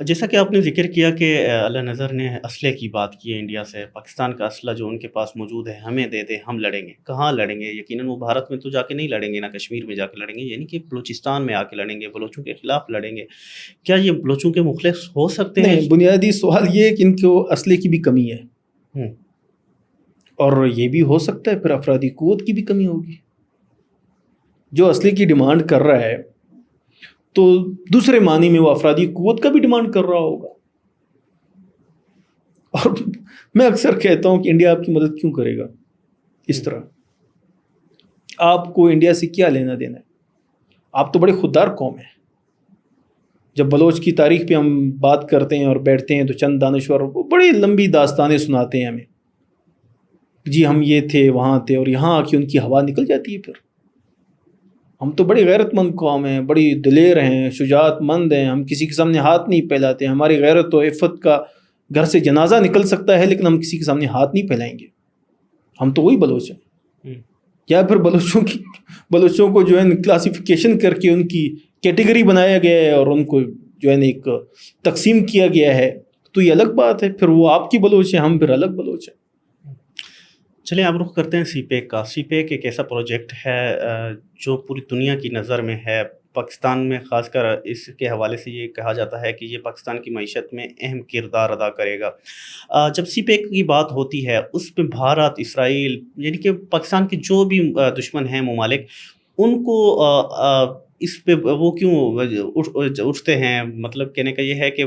جیسا کہ آپ نے ذکر کیا کہ اعلیٰ نظر نے اسلحے کی بات کی ہے انڈیا سے، پاکستان کا اسلحہ جو ان کے پاس موجود ہے ہمیں دے دیں، ہم لڑیں گے۔ کہاں لڑیں گے؟ یقیناً وہ بھارت میں تو جا کے نہیں لڑیں گے، نہ کشمیر میں جا کے لڑیں گے، یعنی کہ بلوچستان میں آ کے لڑیں گے، بلوچوں کے خلاف لڑیں گے۔ کیا یہ بلوچوں کے مخلص ہو سکتے ہیں؟ نہیں، بنیادی سوال یہ ہے کہ ان کو اسلحے کی بھی کمی ہے، اور یہ بھی ہو سکتا ہے پھر افرادی قوت کی بھی کمی ہوگی۔ جو اسلحے کی ڈیمانڈ کر رہا ہے تو دوسرے معنی میں وہ افرادی قوت کا بھی ڈیمانڈ کر رہا ہوگا۔ اور میں اکثر کہتا ہوں کہ انڈیا آپ کی مدد کیوں کرے گا اس طرح؟ آپ کو انڈیا سے کیا لینا دینا ہے؟ آپ تو بڑے خوددار قوم ہیں۔ جب بلوچ کی تاریخ پہ ہم بات کرتے ہیں اور بیٹھتے ہیں تو چند دانشور بڑی لمبی داستانیں سناتے ہیں ہمیں، جی ہم یہ تھے وہاں تھے، اور یہاں آ کے ان کی ہوا نکل جاتی ہے۔ پھر ہم تو بڑی غیرت مند قوم ہیں، بڑی دلیر ہیں، شجاعت مند ہیں، ہم کسی کے سامنے ہاتھ نہیں پھیلاتے۔ ہماری غیرت و عفت کا گھر سے جنازہ نکل سکتا ہے لیکن ہم کسی کے سامنے ہاتھ نہیں پھیلائیں گے۔ ہم تو وہی بلوچ ہیں۔ یا پھر بلوچوں کو جو ہے کلاسیفیکیشن کر کے ان کی کیٹیگری بنایا گیا ہے اور ان کو جو ہے ایک تقسیم کیا گیا ہے، تو یہ الگ بات ہے۔ پھر وہ آپ کی بلوچ ہیں، ہم پھر الگ بلوچ ہیں۔ چلیں آپ رخ کرتے ہیں سی پیک کا۔ سی پیک ایک ایسا پروجیکٹ ہے جو پوری دنیا کی نظر میں ہے، پاکستان میں خاص کر اس کے حوالے سے یہ کہا جاتا ہے کہ یہ پاکستان کی معیشت میں اہم کردار ادا کرے گا۔ جب سی پیک کی بات ہوتی ہے اس میں بھارت، اسرائیل، یعنی کہ پاکستان کے جو بھی دشمن ہیں ممالک، ان کو اس پہ وہ کیوں اٹھتے ہیں؟ مطلب کہنے کا یہ ہے کہ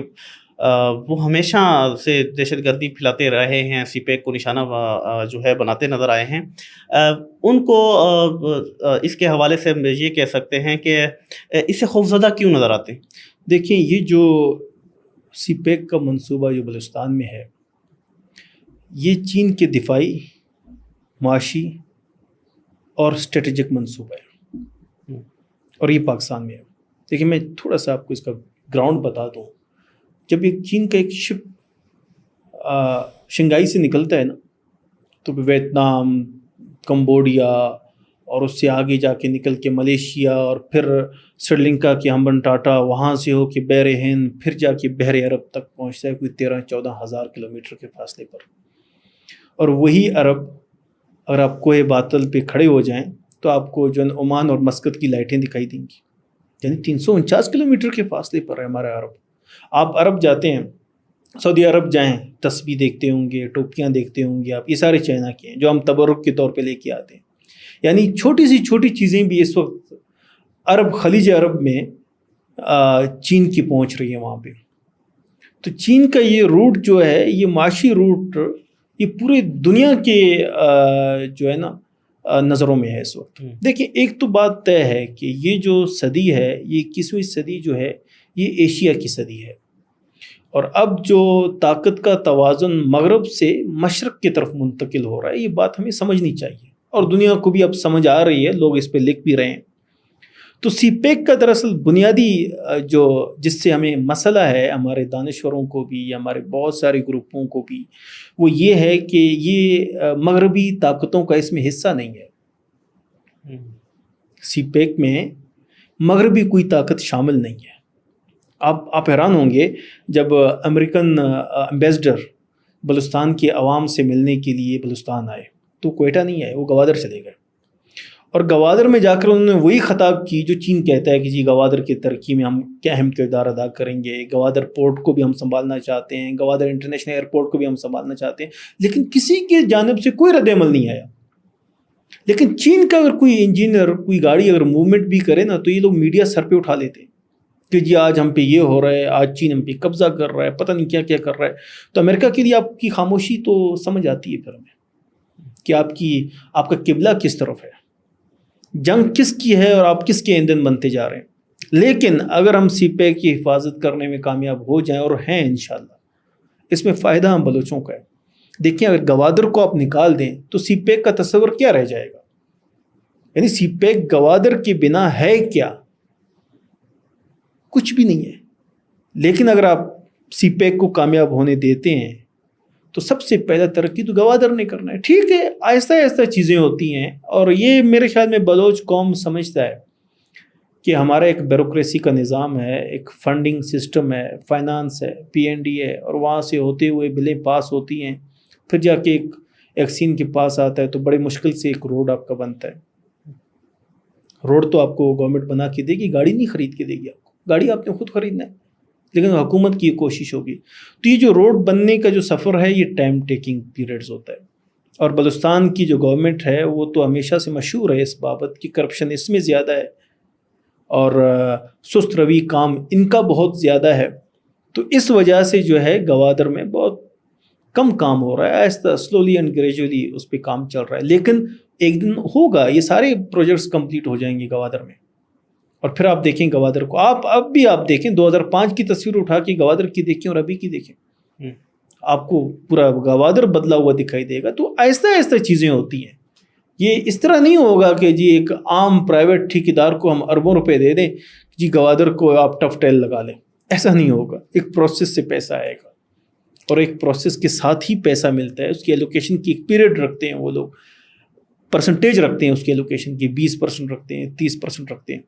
وہ ہمیشہ سے دہشت گردی پھیلاتے رہے ہیں، سی پیک کو نشانہ جو ہے بناتے نظر آئے ہیں۔ ان کو اس کے حوالے سے یہ کہہ سکتے ہیں کہ اس سے خوفزدہ کیوں نظر آتے ہیں؟ دیکھیں، یہ جو سی پیک کا منصوبہ جو بلوچستان میں ہے، یہ چین کے دفاعی، معاشی اور اسٹریٹجک منصوبہ ہے، اور یہ پاکستان میں ہے۔ دیکھیں، میں تھوڑا سا آپ کو اس کا گراؤنڈ بتا دوں۔ جب ایک چین کا ایک شپ شنگھائی سے نکلتا ہے نا، تو ویتنام، کمبوڈیا، اور اس سے آگے جا کے نکل کے ملیشیا، اور پھر سری لنکا کے ہمبن ٹاٹا، وہاں سے ہو کے بحر ہند، پھر جا کے بحر عرب تک پہنچتا ہے، کوئی 13-14 ہزار کلومیٹر کے فاصلے پر۔ اور وہی عرب، اگر آپ کوہ باطل پہ کھڑے ہو جائیں تو آپ کو جو ہے عمان اور مسقط کی لائٹیں دکھائی دیں گی، یعنی 349 کلومیٹر کے فاصلے پر ہے ہمارا عرب۔ آپ عرب جاتے ہیں، سعودی عرب جائیں، تسبیح دیکھتے ہوں گے، ٹوپیاں دیکھتے ہوں گے آپ، یہ سارے چائنا کے ہیں جو ہم تبرک کے طور پہ لے کے آتے ہیں۔ یعنی چھوٹی سی چھوٹی چیزیں بھی اس وقت عرب، خلیج عرب میں چین کی پہنچ رہی ہیں وہاں پہ۔ تو چین کا یہ روٹ جو ہے، یہ معاشی روٹ، یہ پورے دنیا کے جو ہے نا نظروں میں ہے اس وقت۔ دیکھیں، ایک تو بات طے ہے کہ یہ جو صدی ہے، یہ 21ویں صدی جو ہے، یہ ایشیا کی صدی ہے، اور اب جو طاقت کا توازن مغرب سے مشرق کی طرف منتقل ہو رہا ہے، یہ بات ہمیں سمجھنی چاہیے، اور دنیا کو بھی اب سمجھ آ رہی ہے، لوگ اس پہ لکھ بھی رہے ہیں۔ تو سی پیک کا دراصل بنیادی جس سے ہمیں مسئلہ ہے، ہمارے دانشوروں کو بھی، ہمارے بہت سارے گروپوں کو بھی، وہ یہ ہے کہ یہ مغربی طاقتوں کا اس میں حصہ نہیں ہے۔ سی پیک میں مغربی کوئی طاقت شامل نہیں ہے۔ آپ حیران ہوں گے جب امریکن ایمبیسڈر بلوچستان کے عوام سے ملنے کے لیے بلوچستان آئے تو کوئٹہ نہیں آئے، وہ گوادر چلے گئے، اور گوادر میں جا کر انہوں نے وہی خطاب کی جو چین کہتا ہے کہ جی گوادر کی ترقی میں ہم کیا اہم کردار ادا کریں گے، گوادر پورٹ کو بھی ہم سنبھالنا چاہتے ہیں، گوادر انٹرنیشنل ایئرپورٹ کو بھی ہم سنبھالنا چاہتے ہیں، لیکن کسی کی جانب سے کوئی رد عمل نہیں آیا۔ لیکن چین کا اگر کوئی انجینئر، کوئی گاڑی اگر موومنٹ بھی کرے نا، تو یہ لوگ میڈیا سر پہ اٹھا لیتے ہیں کہ جی آج ہم پہ یہ ہو رہا ہے، آج چین ہم پہ قبضہ کر رہا ہے، پتہ نہیں کیا کیا کر رہا ہے۔ تو امریکہ کے لیے آپ کی خاموشی تو سمجھ آتی ہے پھر ہمیں کہ آپ کا قبلہ کس طرف ہے، جنگ کس کی ہے، اور آپ کس کے ایندھن بنتے جا رہے ہیں۔ لیکن اگر ہم سی پیک کی حفاظت کرنے میں کامیاب ہو جائیں، اور ہیں انشاءاللہ، اس میں فائدہ ہم بلوچوں کا ہے۔ دیکھیں، اگر گوادر کو آپ نکال دیں تو سی پیک کا تصور کیا رہ جائے گا؟ یعنی سی پیک گوادر کے بنا ہے کیا؟ کچھ بھی نہیں ہے۔ لیکن اگر آپ سی پیک کو کامیاب ہونے دیتے ہیں تو سب سے پہلا ترقی تو گوادر نے کرنا ہے۔ ٹھیک ہے، آہستہ آہستہ چیزیں ہوتی ہیں، اور یہ میرے خیال میں بلوچ قوم سمجھتا ہے کہ ہمارا ایک بیوروکریسی کا نظام ہے، ایک فنڈنگ سسٹم ہے، فائنانس ہے، PND ہے، اور وہاں سے ہوتے ہوئے بلیں پاس ہوتی ہیں، پھر جا کے ایک سین کے پاس آتا ہے، تو بڑی مشکل سے ایک روڈ آپ کا بنتا ہے۔ روڈ تو آپ کو گورنمنٹ بنا کے دے گی، گاڑی نہیں خرید کے دے گی آپ کو، گاڑی آپ نے خود خریدنا ہے، لیکن حکومت کی یہ کوشش ہوگی۔ تو یہ جو روڈ بننے کا جو سفر ہے، یہ ٹائم ٹیکنگ پیریڈز ہوتا ہے، اور بلوچستان کی جو گورنمنٹ ہے وہ تو ہمیشہ سے مشہور ہے اس بابت کہ کرپشن اس میں زیادہ ہے، اور سست روی کام ان کا بہت زیادہ ہے۔ تو اس وجہ سے جو ہے گوادر میں بہت کم کام ہو رہا ہے، آہستہ سلولی اینڈ گریجولی اس پہ کام چل رہا ہے، لیکن ایک دن ہوگا، یہ سارے پروجیکٹس کمپلیٹ ہو جائیں گے گوادر میں، اور پھر آپ دیکھیں گوادر کو، اب بھی آپ دیکھیں 2005 کی تصویر اٹھا کے گوادر کی دیکھیں اور ابھی کی دیکھیں، آپ کو پورا گوادر بدلا ہوا دکھائی دے گا۔ تو آہستہ آہستہ چیزیں ہوتی ہیں، یہ اس طرح نہیں ہوگا کہ جی ایک عام پرائیویٹ ٹھیکیدار کو ہم اربوں روپے دے دیں، جی گوادر کو آپ ٹف ٹیل لگا لیں، ایسا نہیں ہوگا۔ ایک پروسیس سے پیسہ آئے گا، اور ایک پروسیس کے ساتھ ہی پیسہ ملتا ہے، اس کی ایلوکیشن کی ایک پیریڈ رکھتے ہیں وہ لوگ، پرسنٹیج رکھتے ہیں اس کی ایلوکیشن کی، 20% رکھتے ہیں، 30% رکھتے ہیں،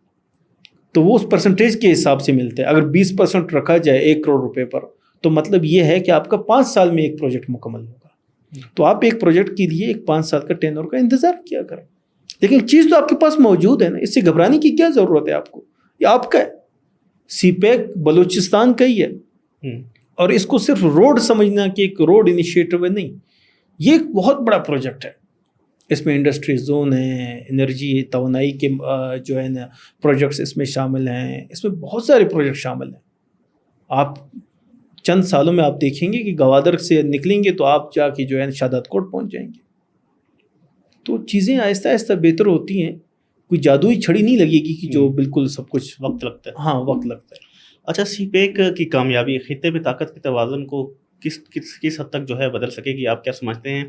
تو وہ اس پرسنٹیج کے حساب سے ملتا ہے۔ اگر 20% رکھا جائے 1 کروڑ روپے پر، تو مطلب یہ ہے کہ آپ کا 5 سال میں ایک پروجیکٹ مکمل ہوگا۔ تو آپ ایک پروجیکٹ کے لیے ایک 5 سال کا ٹینور کا انتظار کیا کریں، لیکن چیز تو آپ کے پاس موجود ہے نا، اس سے گھبرانے کی کیا ضرورت ہے آپ کو؟ یہ آپ کا ہے، سی پیک بلوچستان کا ہی ہے، اور اس کو صرف روڈ سمجھنا کہ ایک روڈ انیشیٹو ہے، نہیں، یہ ایک بہت بڑا پروجیکٹ ہے۔ اس میں انڈسٹری زون ہیں، انرجی توانائی کے جو ہے نا پروجیکٹس اس میں شامل ہیں، اس میں بہت سارے پروجیکٹ شامل ہیں۔ آپ چند سالوں میں آپ دیکھیں گے کہ گوادر سے نکلیں گے تو آپ جا کے جو ہے شہادت کوٹ پہنچ جائیں گے۔ تو چیزیں آہستہ آہستہ بہتر ہوتی ہیں، کوئی جادوئی چھڑی نہیں لگے گی کہ جو بالکل سب کچھ وقت لگتا ہے۔ ہاں، وقت لگتا ہے۔ اچھا، سی پیک کی کامیابی خطے میں طاقت کے توازن کو کس حد تک جو ہے بدل سکے گی؟ آپ کیا سمجھتے ہیں؟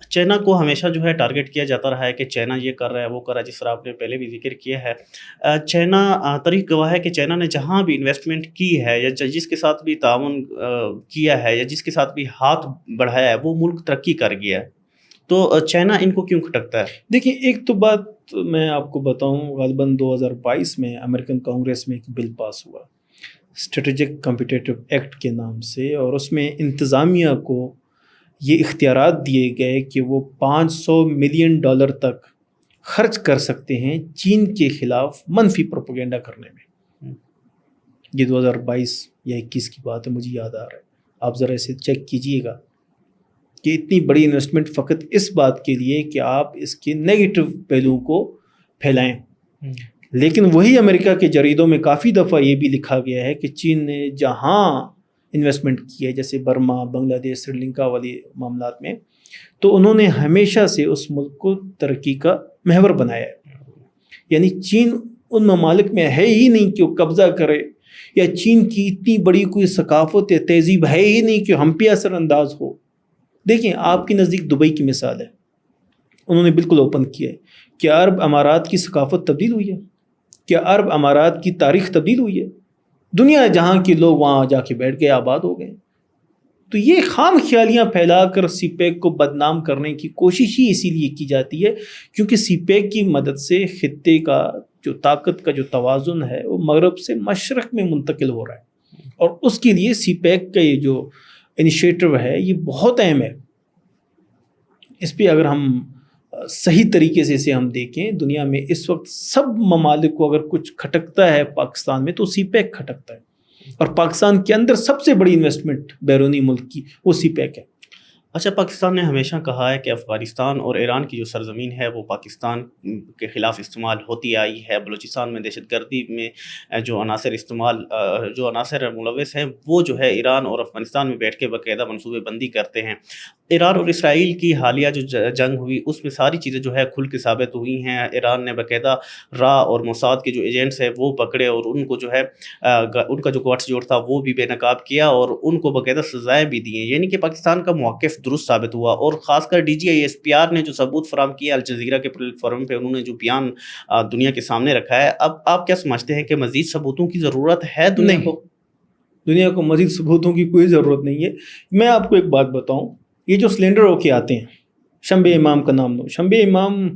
چائنا کو ہمیشہ جو ہے ٹارگٹ کیا جاتا رہا ہے کہ چائنا یہ کر رہا ہے، وہ کر رہا ہے، جس طرح آپ نے پہلے بھی ذکر کیا ہے۔ چائنا تاریخ گواہ ہے کہ چائنا نے جہاں بھی انویسٹمنٹ کی ہے، یا جس کے ساتھ بھی تعاون کیا ہے، یا جس کے ساتھ بھی ہاتھ بڑھایا ہے، وہ ملک ترقی کر گیا ہے۔ تو چائنا ان کو کیوں کھٹکتا ہے؟ دیکھیں، ایک تو بات میں آپ کو بتاؤں، غالباً 2022 میں امریکن کانگریس میں ایک بل پاس ہوا اسٹریٹجک کمپیٹیٹو ایکٹ کے نام سے، اور اس میں انتظامیہ کو یہ اختیارات دیے گئے کہ وہ $500 ملین تک خرچ کر سکتے ہیں چین کے خلاف منفی پروپیگنڈا کرنے میں۔ یہ 2022 یا 21 کی بات ہے، مجھے یاد آ رہا ہے، آپ ذرا اسے چیک کیجئے گا کہ اتنی بڑی انویسٹمنٹ فقط اس بات کے لیے کہ آپ اس کے نیگیٹو پہلو کو پھیلائیں۔ لیکن وہی امریکہ کے جریدوں میں کافی دفعہ یہ بھی لکھا گیا ہے کہ چین نے جہاں انویسٹمنٹ کی ہے، جیسے برما، بنگلہ دیش، سری لنکا والی معاملات میں، تو انہوں نے ہمیشہ سے اس ملک کو ترقی کا محور بنایا ہے۔ یعنی چین ان ممالک میں ہے ہی نہیں کہ وہ قبضہ کرے، یا چین کی اتنی بڑی کوئی ثقافت یا تہذیب ہے ہی نہیں کہ ہم پہ اثر انداز ہو۔ دیکھیں، آپ کے نزدیک دبئی کی مثال ہے، انہوں نے بالکل اوپن کیا ہے۔ کیا عرب امارات کی ثقافت تبدیل ہوئی ہے؟ کیا عرب امارات کی تاریخ تبدیل ہوئی ہے؟ دنیا جہاں کے لوگ وہاں جا کے بیٹھ گئے، آباد ہو گئے۔ تو یہ خام خیالیاں پھیلا کر سی پیک کو بدنام کرنے کی کوشش ہی اسی لیے کی جاتی ہے، کیونکہ سی پیک کی مدد سے خطے کا جو طاقت کا جو توازن ہے وہ مغرب سے مشرق میں منتقل ہو رہا ہے، اور اس کے لیے سی پیک کا یہ جو انیشیٹو ہے یہ بہت اہم ہے۔ اس پہ اگر ہم صحیح طریقے سے اسے ہم دیکھیں، دنیا میں اس وقت سب ممالک کو اگر کچھ کھٹکتا ہے پاکستان میں تو سی پیک کھٹکتا ہے، اور پاکستان کے اندر سب سے بڑی انویسٹمنٹ بیرونی ملک کی وہ سی پیک ہے۔ اچھا، پاکستان نے ہمیشہ کہا ہے کہ افغانستان اور ایران کی جو سرزمین ہے وہ پاکستان کے خلاف استعمال ہوتی آئی ہے۔ بلوچستان میں دہشت گردی میں جو عناصر ملوث ہیں وہ جو ہے ایران اور افغانستان میں بیٹھ کے باقاعدہ منصوبے بندی کرتے ہیں۔ ایران اور اسرائیل کی حالیہ جو جنگ ہوئی اس میں ساری چیزیں جو ہے کھل کے ثابت ہوئی ہیں۔ ایران نے باقاعدہ را اور موساد کے جو ایجنٹس ہیں وہ پکڑے، اور ان کو جو ہے ان کا جو گٹس جوڑ تھا وہ بھی بے نقاب کیا، اور ان کو باقاعدہ سزائیں بھی دی ہیں۔ یعنی کہ پاکستان کا موقف درست ثابت ہوا، اور خاص کر DGISPR نے جو ثبوت فراہم کیا الجزیرہ کے پلیٹ فارم پہ، انہوں نے جو بیان دنیا کے سامنے رکھا ہے۔ اب آپ کیا سمجھتے ہیں کہ مزید ثبوتوں کی ضرورت ہے دنیا کو؟ دنیا کو مزید ثبوتوں کی کوئی ضرورت نہیں ہے۔ میں آپ کو ایک بات بتاؤں، یہ جو سلینڈر ہو کے آتے ہیں، شمبے امام کا نام لو، شمبے امام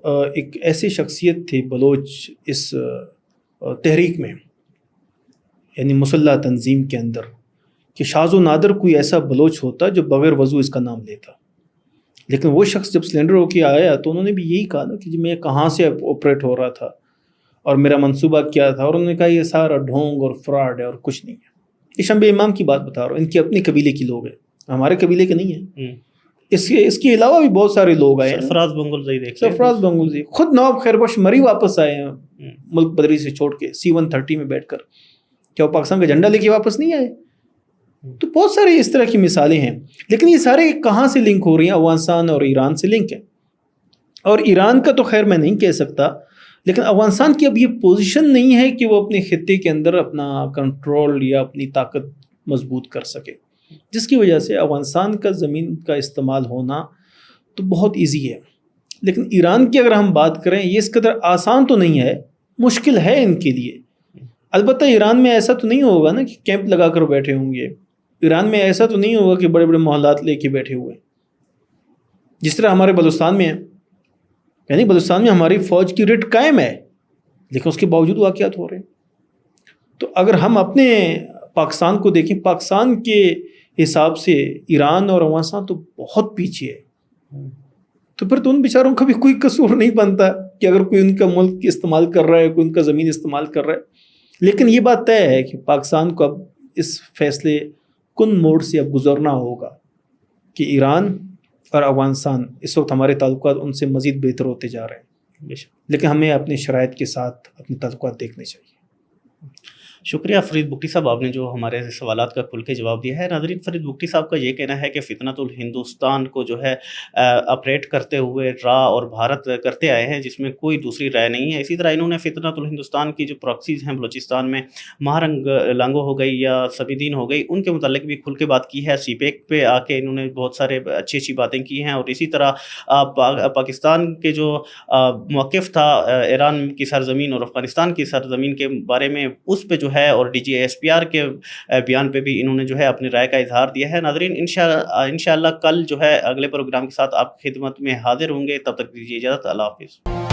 ایک ایسی شخصیت تھی بلوچ اس تحریک میں، یعنی مسلح تنظیم کے اندر، کہ شاذ و نادر کوئی ایسا بلوچ ہوتا جو بغیر وضو اس کا نام لیتا. لیکن وہ شخص جب سلینڈر ہو کے آیا تو انہوں نے بھی یہی کہا نا کہ میں کہاں سے آپریٹ ہو رہا تھا اور میرا منصوبہ کیا تھا، اور انہوں نے کہا یہ سارا ڈھونگ اور فراڈ ہے اور کچھ نہیں ہے. یہ شمبے امام کی بات بتا رہا ہوں، ان کے اپنے قبیلے کے لوگ ہیں، ہمارے قبیلے کے نہیں ہیں. اس کے علاوہ بھی بہت سارے لوگ آئے ہیں. سرفراز بنگلزئی دیکھیں، سرفراز بنگلزئی خود نواب خیر بخش مری واپس آئے ہیں ملک بدری سے چھوڑ کے C-130 میں بیٹھ کر. کیا وہ پاکستان کا جھنڈا لے کے واپس نہیں آئے؟ تو بہت سارے اس طرح کی مثالیں ہیں. لیکن یہ سارے کہاں سے لنک ہو رہی ہیں؟ افغانستان اور ایران سے لنک ہے. اور ایران کا تو خیر میں نہیں کہہ سکتا، لیکن افغانستان کی اب یہ پوزیشن نہیں ہے کہ وہ اپنے خطے کے اندر اپنا کنٹرول یا اپنی طاقت مضبوط کر سکے، جس کی وجہ سے افغانستان کا زمین کا استعمال ہونا تو بہت ایزی ہے. لیکن ایران کی اگر ہم بات کریں، یہ اس قدر آسان تو نہیں ہے، مشکل ہے ان کے لیے. البتہ ایران میں ایسا تو نہیں ہوگا نا کہ کیمپ لگا کر بیٹھے ہوں گے. ایران میں ایسا تو نہیں ہوگا کہ بڑے بڑے محلات لے کے بیٹھے ہوئے جس طرح ہمارے بلوچستان میں ہے. یعنی بلوچستان میں ہماری فوج کی رٹ قائم ہے، لیکن اس کے باوجود واقعات ہو رہے ہیں. تو اگر ہم اپنے پاکستان کو دیکھیں، پاکستان کے حساب سے ایران اور افغانستان تو بہت پیچھے ہے. تو پھر تو ان بیچاروں کا بھی کوئی قصور نہیں بنتا کہ اگر کوئی ان کا ملک استعمال کر رہا ہے، کوئی ان کا زمین استعمال کر رہا ہے. لیکن یہ بات طے ہے کہ پاکستان کو اب اس فیصلے کن موڑ سے اب گزرنا ہوگا کہ ایران اور افغانستان اس وقت ہمارے تعلقات ان سے مزید بہتر ہوتے جا رہے ہیں، لیکن ہمیں اپنے شرائط کے ساتھ اپنے تعلقات دیکھنے چاہیے. شکریہ فرید بگٹی صاحب، آپ نے جو ہمارے سوالات کا کھل کے جواب دیا ہے. ناظرین، فرید بگٹی صاحب کا یہ کہنا ہے کہ فتنۃ الہندوستان کو جو ہے آپریٹ کرتے ہوئے را اور بھارت کرتے آئے ہیں، جس میں کوئی دوسری رائے نہیں ہے. اسی طرح انہوں نے فتنۃ الہندوستان کی جو پراکسیز ہیں بلوچستان میں، مہارنگ لانگو ہو گئی یا سبیدین ہو گئی، ان کے متعلق بھی کھل کے بات کی ہے. سی پیک پہ آ کے انہوں نے بہت سارے اچھی باتیں کی ہیں. اور اسی طرح پاکستان کے جو موقف تھا ایران کی سرزمین اور افغانستان کی سرزمین کے بارے میں، اس پہ جو ہے، اور DGSPR کے بیان پہ بھی انہوں نے جو ہے اپنی رائے کا اظہار دیا ہے. ناظرین، انشاءاللہ کل جو ہے اگلے پروگرام کے ساتھ آپ کی خدمت میں حاضر ہوں گے. تب تک دیجیے اجازت. اللہ حافظ.